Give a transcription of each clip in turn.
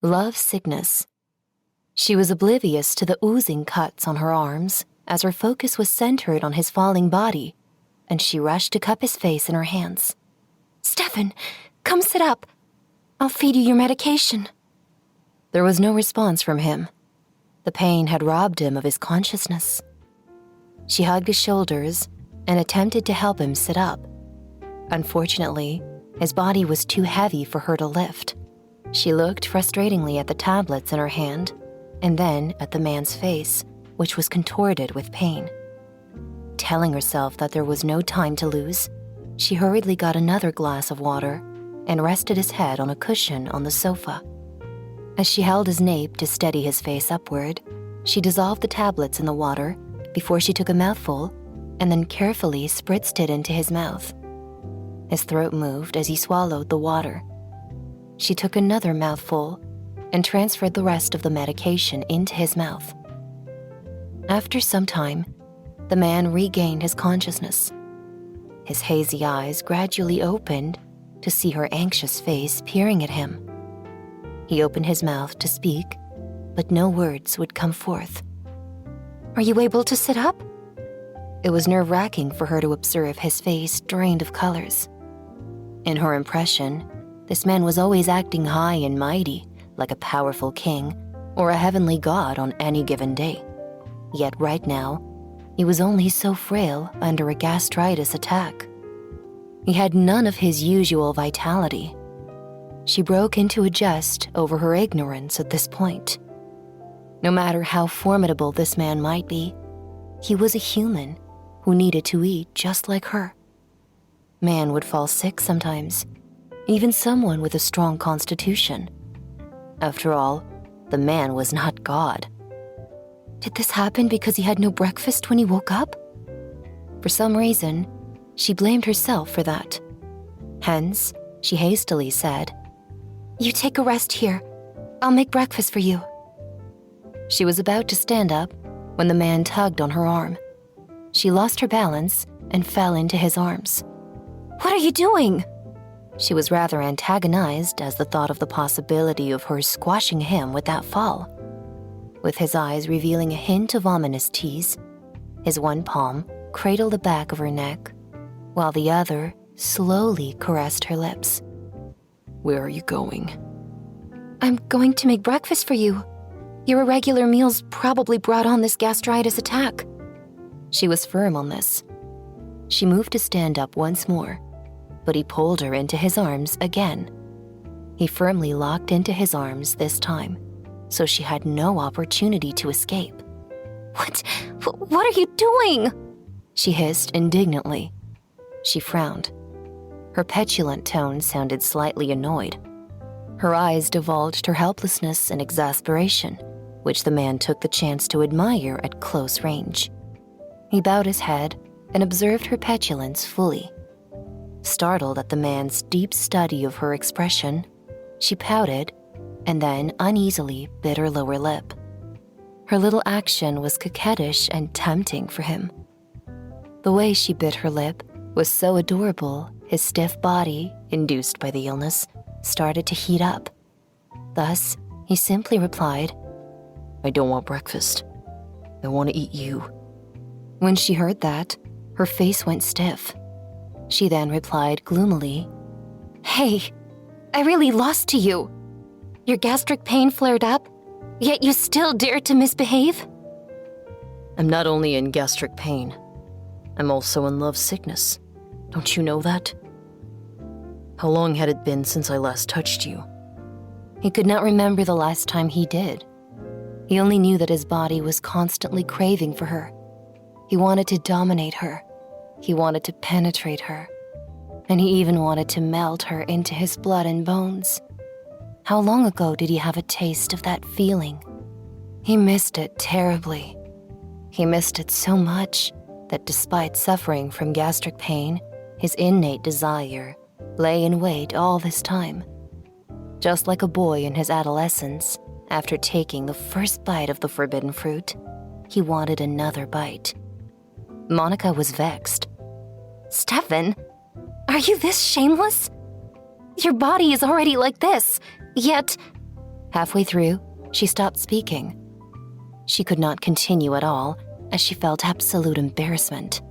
Lovesickness. She was oblivious to the oozing cuts on her arms as her focus was centered on his falling body, and she rushed to cup his face in her hands. "Stefan, come sit up. I'll feed you your medication." There was no response from him. The pain had robbed him of his consciousness. She hugged his shoulders and attempted to help him sit up. Unfortunately, his body was too heavy for her to lift. She looked frustratingly at the tablets in her hand, and then at the man's face, which was contorted with pain. Telling herself that there was no time to lose, she hurriedly got another glass of water and rested his head on a cushion on the sofa. As she held his nape to steady his face upward, she dissolved the tablets in the water before she took a mouthful and then carefully spritzed it into his mouth. His throat moved as he swallowed the water. She took another mouthful and transferred the rest of the medication into his mouth. After some time, the man regained his consciousness. His hazy eyes gradually opened to see her anxious face peering at him. He opened his mouth to speak, but no words would come forth. "Are you able to sit up?" It was nerve-wracking for her to observe his face drained of colors. In her impression, this man was always acting high and mighty, like a powerful king or a heavenly god on any given day. Yet right now, he was only so frail under a gastritis attack. He had none of his usual vitality. She broke into a jest over her ignorance at this point. No matter how formidable this man might be, he was a human who needed to eat just like her. Man would fall sick sometimes, even someone with a strong constitution. After all, the man was not God. Did this happen because he had no breakfast when he woke up? For some reason, she blamed herself for that. Hence, she hastily said, "You take a rest here. I'll make breakfast for you." She was about to stand up when the man tugged on her arm. She lost her balance and fell into his arms. "What are you doing?" She was rather antagonized as the thought of the possibility of her squashing him with that fall. With his eyes revealing a hint of ominous tease, his one palm cradled the back of her neck, while the other slowly caressed her lips. "Where are you going?" "I'm going to make breakfast for you. Your irregular meals probably brought on this gastritis attack." She was firm on this. She moved to stand up once more, but he pulled her into his arms again. He firmly locked into his arms this time, so she had no opportunity to escape. What are you doing?" she hissed indignantly. She frowned. Her petulant tone sounded slightly annoyed. Her eyes divulged her helplessness and exasperation, which the man took the chance to admire at close range. He bowed his head and observed her petulance fully. Startled at the man's deep study of her expression, she pouted and then uneasily bit her lower lip. Her little action was coquettish and tempting for him. The way she bit her lip was so adorable, his stiff body, induced by the illness, started to heat up. Thus, he simply replied, "I don't want breakfast. I want to eat you." When she heard that, her face went stiff. She then replied gloomily, "Hey, I really lost to you. Your gastric pain flared up, yet you still dared to misbehave?" "I'm not only in gastric pain, I'm also in lovesickness. Don't you know that? How long had it been since I last touched you?" He could not remember the last time he did. He only knew that his body was constantly craving for her. He wanted to dominate her. He wanted to penetrate her. And he even wanted to melt her into his blood and bones. How long ago did he have a taste of that feeling? He missed it terribly. He missed it so much that despite suffering from gastric pain, his innate desire lay in wait all this time. Just like a boy in his adolescence, after taking the first bite of the forbidden fruit, he wanted another bite. Monica was vexed. "Stefan, are you this shameless? Your body is already like this, yet..." Halfway through, she stopped speaking. She could not continue at all, as she felt absolute embarrassment.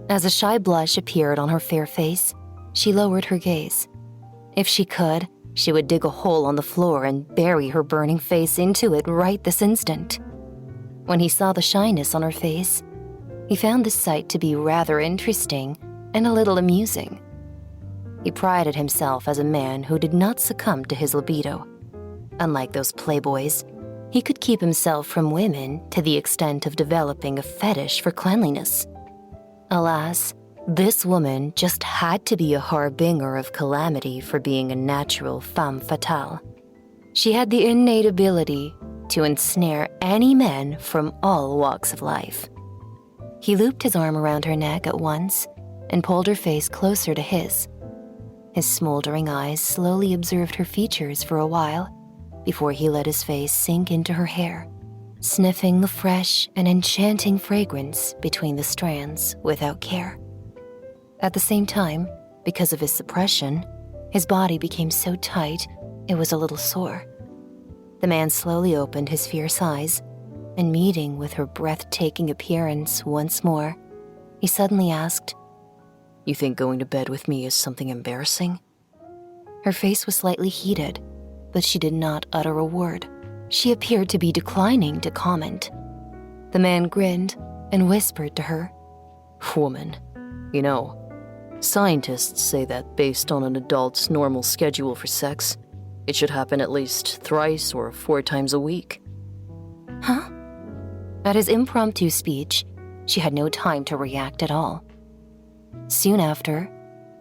As a shy blush appeared on her fair face, she lowered her gaze. If she could, she would dig a hole on the floor and bury her burning face into it right this instant. When he saw the shyness on her face, he found the sight to be rather interesting and a little amusing. He prided himself as a man who did not succumb to his libido. Unlike those playboys, he could keep himself from women to the extent of developing a fetish for cleanliness. Alas, this woman just had to be a harbinger of calamity for being a natural femme fatale. She had the innate ability to ensnare any man from all walks of life. He looped his arm around her neck at once and pulled her face closer to his. His smoldering eyes slowly observed her features for a while before he let his face sink into her hair, sniffing the fresh and enchanting fragrance between the strands without care. At the same time, because of his suppression, his body became so tight it was a little sore. The man slowly opened his fierce eyes, and meeting with her breathtaking appearance once more, he suddenly asked, You think going to bed with me is something embarrassing? Her face was slightly heated, but she did not utter a word. She appeared to be declining to comment. The man grinned and whispered to her, Woman, you know, scientists say that based on an adult's normal schedule for sex, it should happen at least thrice or 4 times a week. Huh? At his impromptu speech, she had no time to react at all. Soon after,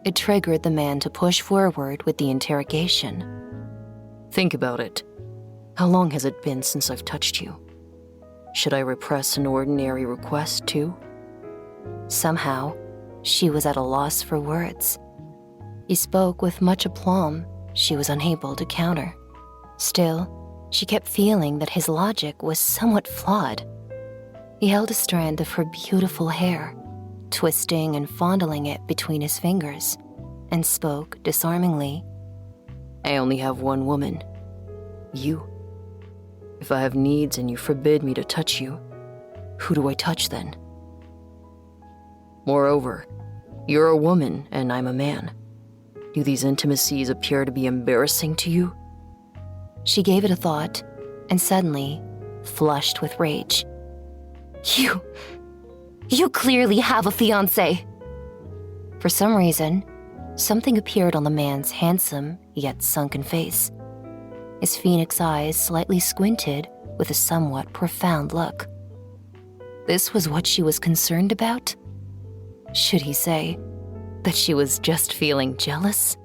it triggered the man to push forward with the interrogation. Think about it. How long has it been since I've touched you? Should I repress an ordinary request too? Somehow, she was at a loss for words. He spoke with much aplomb she was unable to counter. Still, she kept feeling that his logic was somewhat flawed. He held a strand of her beautiful hair, twisting and fondling it between his fingers, and spoke disarmingly. I only have one woman. You. If I have needs and you forbid me to touch you, who do I touch then? Moreover, you're a woman and I'm a man. Do these intimacies appear to be embarrassing to you? She gave it a thought and suddenly flushed with rage. You clearly have a fiancé. For some reason, something appeared on the man's handsome yet sunken face. His phoenix eyes slightly squinted with a somewhat profound look. This was what she was concerned about? Should he say that she was just feeling jealous?